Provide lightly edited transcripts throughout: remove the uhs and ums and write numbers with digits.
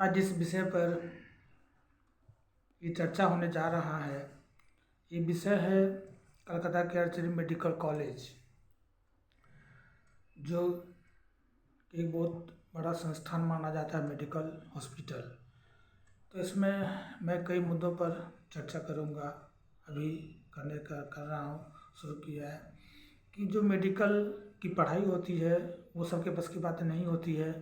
आज जिस विषय पर ये चर्चा होने जा रहा है, ये विषय है कलकत्ता के आर्चरी मेडिकल कॉलेज, जो एक बहुत बड़ा संस्थान माना जाता है, मेडिकल हॉस्पिटल। तो इसमें मैं कई मुद्दों पर चर्चा करूंगा। अभी कर रहा हूँ, शुरू किया है कि जो मेडिकल की पढ़ाई होती है वो सबके बस की बात नहीं होती है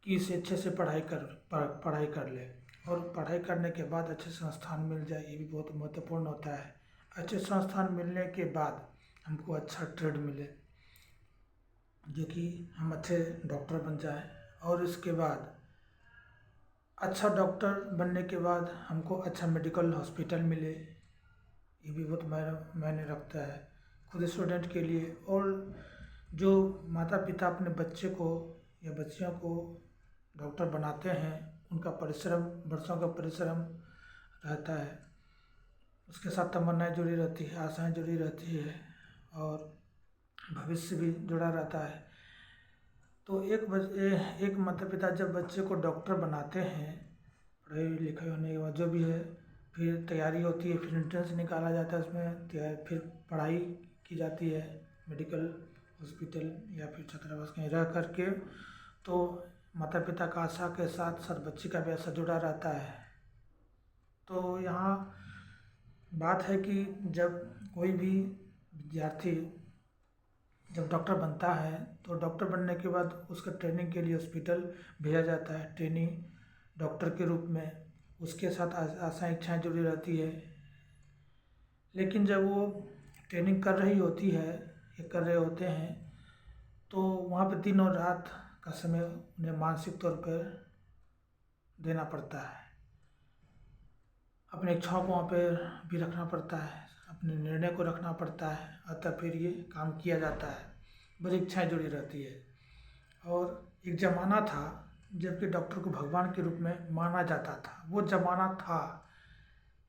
कि इसे अच्छे से पढ़ाई कर ले, और पढ़ाई करने के बाद अच्छे संस्थान मिल जाए, ये भी बहुत महत्वपूर्ण होता है। अच्छे संस्थान मिलने के बाद हमको अच्छा ट्रेड मिले, जो कि हम अच्छे डॉक्टर बन जाए, और इसके बाद अच्छा डॉक्टर बनने के बाद हमको अच्छा मेडिकल हॉस्पिटल मिले, ये भी बहुत मायने रखता है खुद स्टूडेंट के लिए। और जो माता पिता अपने बच्चे को या बच्चियों को डॉक्टर बनाते हैं, उनका परिश्रम, वर्षों का परिश्रम रहता है, उसके साथ तमन्नाएं जुड़ी रहती है, आशाएं जुड़ी रहती है, और भविष्य भी जुड़ा रहता है। तो एक माता पिता जब बच्चे को डॉक्टर बनाते हैं, पढ़ाई लिखाई होने के बाद जो भी है, फिर तैयारी होती है, फिर एंट्रेंस निकाला जाता है, उसमें फिर पढ़ाई की जाती है मेडिकल हॉस्पिटल या फिर छात्रावास कहीं रह करके। तो माता पिता का आशा के साथ साथ बच्चे का भी आशा जुड़ा रहता है। तो यहाँ बात है कि जब कोई भी विद्यार्थी जब डॉक्टर बनता है, तो डॉक्टर बनने के बाद उसका ट्रेनिंग के लिए हॉस्पिटल भेजा जाता है, ट्रेनिंग डॉक्टर के रूप में। उसके साथ आशाएं इच्छाएं जुड़ी रहती है। लेकिन जब वो ट्रेनिंग कर रही होती है या कर रहे होते हैं, तो वहाँ पर दिन और रात का समय उन्हें मानसिक तौर पर देना पड़ता है, अपनी इच्छाओं को वहाँ पर भी रखना पड़ता है, अपने निर्णय को रखना पड़ता है, अतः फिर ये काम किया जाता है, बड़ी इच्छाएं जुड़ी रहती है। और एक ज़माना था जबकि डॉक्टर को भगवान के रूप में माना जाता था। वो ज़माना था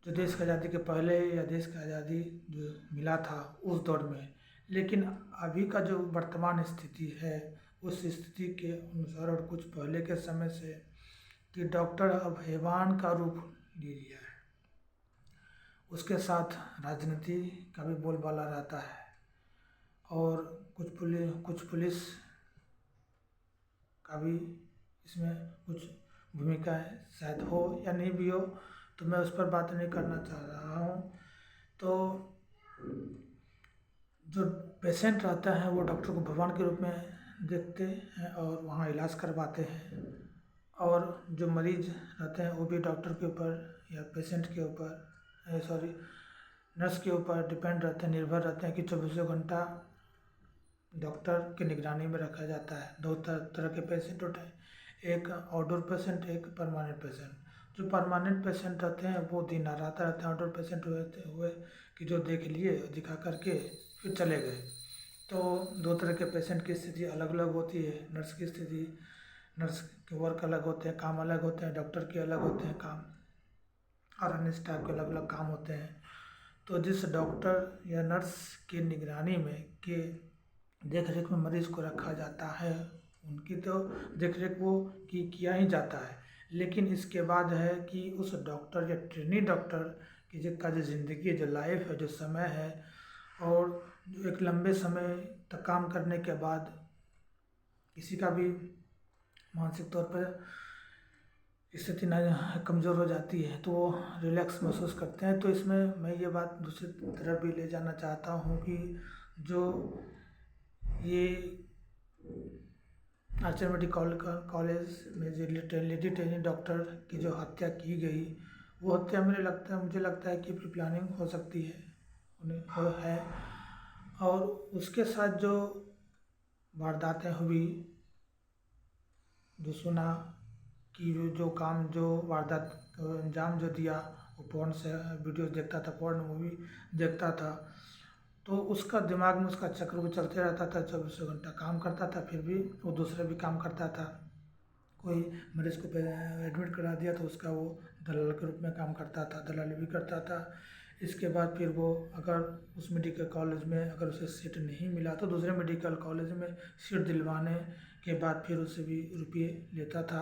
जो देश की आज़ादी के पहले या देश की आज़ादी जो मिला था उस दौर में। लेकिन अभी का जो वर्तमान स्थिति है, उस स्थिति के अनुसार और कुछ पहले के समय से, कि डॉक्टर अब हैवान का रूप ले लिया है। उसके साथ राजनीति का भी बोलबाला रहता है, और कुछ पुलिस का भी इसमें कुछ भूमिका है, शायद हो या नहीं भी हो, तो मैं उस पर बात नहीं करना चाह रहा हूँ। तो जो पेशेंट रहता है वो डॉक्टर को भगवान के रूप में देखते हैं और वहाँ इलाज करवाते हैं, और जो मरीज रहते हैं वो भी डॉक्टर के ऊपर या पेशेंट के ऊपर नर्स के ऊपर डिपेंड रहते हैं, निर्भर रहते हैं कि 24 घंटा डॉक्टर की निगरानी में रखा जाता है। दो तरह के पेशेंट होते हैं, एक आउटडोर पेशेंट, एक परमानेंट पेशेंट। जो परमानेंट पेशेंट रहते हैं वो दिन रात रहते हैं। आउटडोर पेशेंट हुए कि जो देख लिए, दिखा करके फिर चले गए। तो दो तरह के पेशेंट की स्थिति अलग अलग होती है। नर्स की स्थिति, नर्स के वर्क अलग होते हैं, काम अलग होते हैं, डॉक्टर के अलग होते हैं काम, और अन्य स्टाफ के अलग अलग काम होते हैं। तो जिस डॉक्टर या नर्स की निगरानी में के देख रेख में मरीज को रखा जाता है, उनकी तो देख रेख वो किया ही जाता है। लेकिन इसके बाद है कि उस डॉक्टर या ट्रेनी डॉक्टर की जो ज़िंदगी है, जो लाइफ है, जो समय है, और एक लंबे समय तक काम करने के बाद किसी का भी मानसिक तौर पर स्थिति न कमज़ोर हो जाती है, तो वो रिलैक्स महसूस करते हैं। तो इसमें मैं ये बात दूसरी तरफ भी ले जाना चाहता हूँ कि जो ये आर्चर मेडिकल कॉलेज में जो लेडी ट्रेनिंग डॉक्टर की जो हत्या की गई, वो हत्या मुझे लगता है कि प्री प्लानिंग हो सकती है, है। और उसके साथ जो वारदातें हुई, जो सुना कि जो वारदात को अंजाम जो दिया, वो पोर्न से वीडियो देखता था, पोर्न मूवी देखता था, तो उसका दिमाग में उसका चक्र वो चलते रहता था। 24 घंटा काम करता था, फिर भी वो दूसरे भी काम करता था। कोई मरीज को एडमिट करा दिया तो उसका वो दलाल के रूप में काम करता था, दलाली भी करता था। इसके बाद फिर वो अगर उस मेडिकल कॉलेज में अगर उसे सीट नहीं मिला तो दूसरे मेडिकल कॉलेज में सीट दिलवाने के बाद फिर उससे भी रुपये लेता था।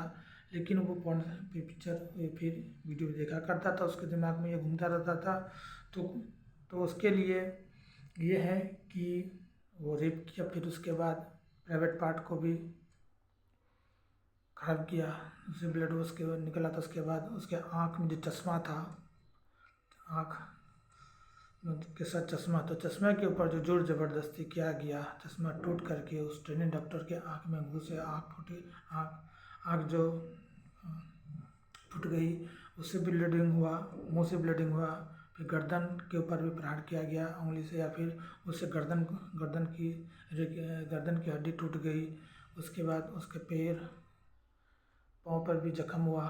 लेकिन वो पॉर्न पिक्चर फिर वीडियो देखा करता था, उसके दिमाग में ये घूमता रहता था। तो उसके लिए ये है कि वो रेप किया, फिर उसके बाद प्राइवेट पार्ट को भी खराब किया, उससे ब्लड उसके निकला। तो उसके बाद उसके आँख में जो चश्मा था, आँख के साथ चश्मा, तो चश्मे के ऊपर जो जोर ज़बरदस्ती किया गया, चश्मा टूट करके उस ट्रेनिंग डॉक्टर के आँख में घुसे, आँख फूटी, आँख जो फूट गई, उससे भी ब्लीडिंग हुआ, मुंह से ब्लीडिंग हुआ। फिर गर्दन के ऊपर भी प्रहार किया गया उंगली से, या फिर उससे गर्दन की हड्डी टूट गई। उसके बाद उसके पैर पाँव पर भी जख्म हुआ,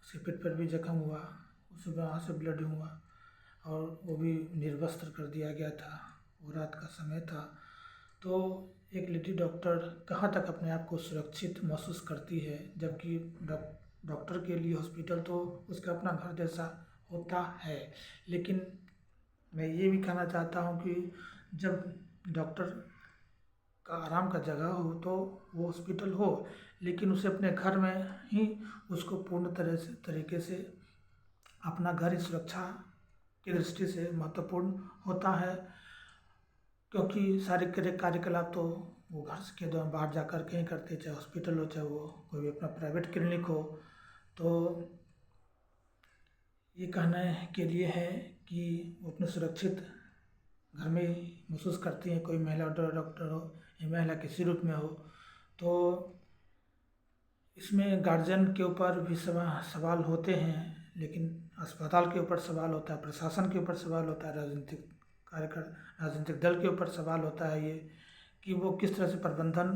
उसके पेट पर भी जख्म हुआ, उससे वहाँ से ब्लीडिंग हुआ, और वो भी निर्वस्त्र कर दिया गया था। वो रात का समय था। तो एक लेडी डॉक्टर कहाँ तक अपने आप को सुरक्षित महसूस करती है, जबकि डॉक्टर के लिए हॉस्पिटल तो उसका अपना घर जैसा होता है। लेकिन मैं ये भी कहना चाहता हूँ कि जब डॉक्टर का आराम का जगह हो तो वो हॉस्पिटल हो, लेकिन उसे अपने घर में ही उसको पूर्ण तरीके से अपना घर ही सुरक्षा की दृष्टि से महत्वपूर्ण होता है, क्योंकि सारे कार्यकलाप तो वो घर के द्वारा बाहर जा कर के ही करते, चाहे हॉस्पिटल हो, चाहे वो कोई भी अपना प्राइवेट क्लिनिक हो। तो ये कहने के लिए है कि वो अपने सुरक्षित घर में ही महसूस करती हैं, कोई महिला डॉक्टर हो या महिला किसी रूप में हो। तो इसमें गार्जियन के ऊपर भी सवाल होते हैं, लेकिन अस्पताल के ऊपर सवाल होता है, प्रशासन के ऊपर सवाल होता है, राजनीतिक दल के ऊपर सवाल होता है ये कि वो किस तरह से प्रबंधन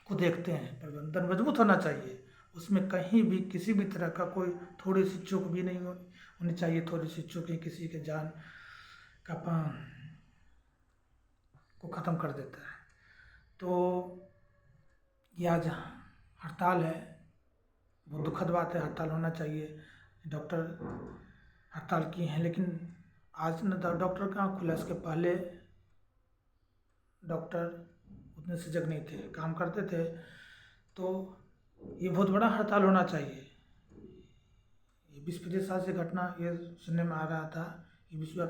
को देखते हैं। प्रबंधन मजबूत होना चाहिए, उसमें कहीं भी किसी भी तरह का कोई थोड़ी सी चूक भी नहीं होनी चाहिए। थोड़ी सी चूक ही किसी के जान का को ख़त्म कर देता है। तो ये आज हड़ताल है, वो दुखद बात है, हड़ताल होना चाहिए। डॉक्टर हड़ताल की हैं, लेकिन आज न डॉक्टर कहाँ खुला, इसके पहले डॉक्टर उतने सजग नहीं थे, काम करते थे। तो ये बहुत बड़ा हड़ताल होना चाहिए। ये 20-25 साल से घटना ये सुनने में आ रहा था कि विश्व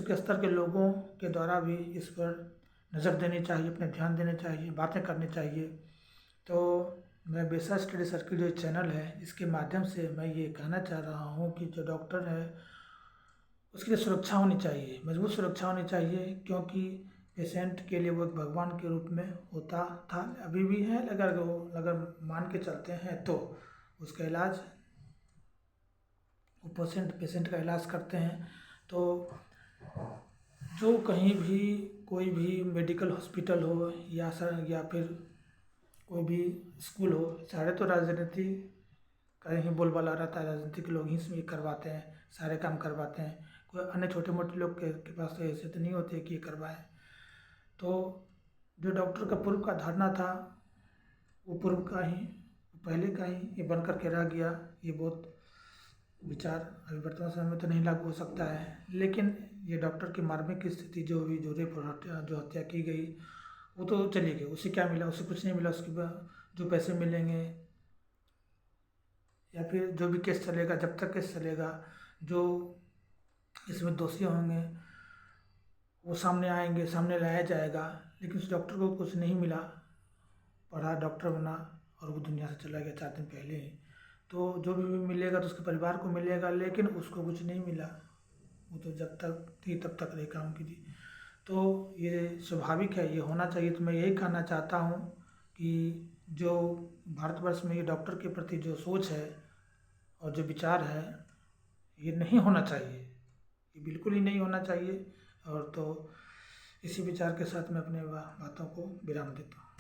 के स्तर के लोगों के द्वारा भी इस पर नज़र देनी चाहिए, अपने ध्यान देने चाहिए, बातें करनी चाहिए। तो मैं बेसा स्टडी सर्किल जो चैनल है, इसके माध्यम से मैं ये कहना चाह रहा हूँ कि जो डॉक्टर है उसके लिए सुरक्षा होनी चाहिए, मजबूत सुरक्षा होनी चाहिए, क्योंकि पेशेंट के लिए वो एक भगवान के रूप में होता था, अभी भी है। अगर मान के चलते हैं तो उसका इलाज, वो पेशेंट का इलाज करते हैं। तो जो कहीं भी कोई भी मेडिकल हॉस्पिटल हो या फिर कोई भी स्कूल हो, सारे तो राजनीति का ही बोलबाला रहता है, राजनीतिक लोग ही इसमें करवाते हैं, सारे काम करवाते हैं। कोई अन्य छोटे मोटे लोग के पास तो ऐसे तो नहीं होते कि ये करवाएं। तो जो डॉक्टर का पूर्व का धारणा था, वो पूर्व का ही, पहले का ही ये बन कर के रह गया। ये बहुत विचार अभी वर्तमान समय में तो नहीं लागू हो सकता है, लेकिन ये डॉक्टर की मार्मिक स्थिति जो हुई, जो रेप और जो हत्या की गई, वो तो चली गई। उसे क्या मिला? उसे कुछ नहीं मिला। उसके बाद जो पैसे मिलेंगे या फिर जो भी केस चलेगा, जब तक केस चलेगा, जो इसमें दोषी होंगे वो सामने आएंगे, सामने लाया जाएगा। लेकिन उस डॉक्टर को कुछ नहीं मिला, पढ़ा, डॉक्टर बना और वो दुनिया से चला गया 4 दिन पहले ही। तो जो भी मिलेगा तो उसके परिवार को मिलेगा, लेकिन उसको कुछ नहीं मिला। वो तो जब तक थी तब तक रही, काम की थी। तो ये स्वाभाविक है, ये होना चाहिए। तो मैं यही कहना चाहता हूँ कि जो भारतवर्ष में ये डॉक्टर के प्रति जो सोच है और जो विचार है, ये नहीं होना चाहिए, ये बिल्कुल ही नहीं होना चाहिए। और तो इसी विचार के साथ मैं अपने बातों को विराम देता हूँ।